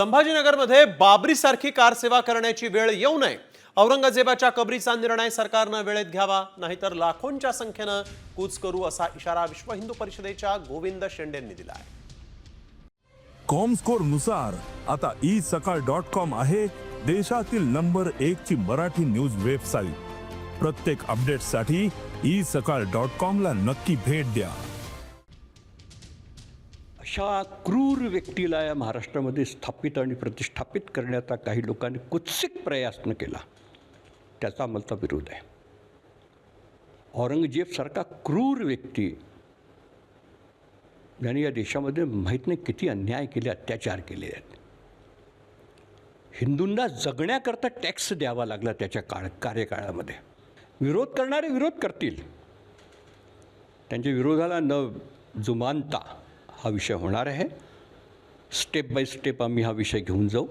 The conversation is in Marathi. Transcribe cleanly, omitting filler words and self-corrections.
संभाजीनगरमध्ये बाबरीसारखी कार सेवा करण्याची वेळ येऊ नये. औरंगजेबाच्या कबरीचा निर्णय सरकारनं वेळेत घ्यावा, नाहीतर लाखोंच्या संख्येनं कूच करू असा इशारा विश्व हिंदू परिषदेच्या गोविंद शेंडेंनी दिला आहे. कॉमस्कोर नुसार आता isakal.com आहे देशातील नंबर 1 ची मराठी न्यूज वेबसाईट. प्रत्येक अपडेटसाठी isakal.com ला नक्की भेट द्या. अशा क्रूर व्यक्तीला या महाराष्ट्रामध्ये स्थापित आणि प्रतिष्ठापित करण्याचा काही लोकांनी कुत्सित प्रयत्न केला, त्याचा आम्हाला विरोध आहे. औरंगजेबसारखा क्रूर व्यक्ती ज्याने या देशामध्ये माहीत नाही किती अन्याय केले, अत्याचार केले आहेत. हिंदूंना जगण्याकरता टॅक्स द्यावा लागला त्याच्या कार्यकाळामध्ये. विरोध करणारे विरोध करतील, त्यांच्या विरोधाला न जुमानता हा विषय होणार आहे. स्टेप बाय स्टेप आम्ही हा विषय घेऊन जाऊ.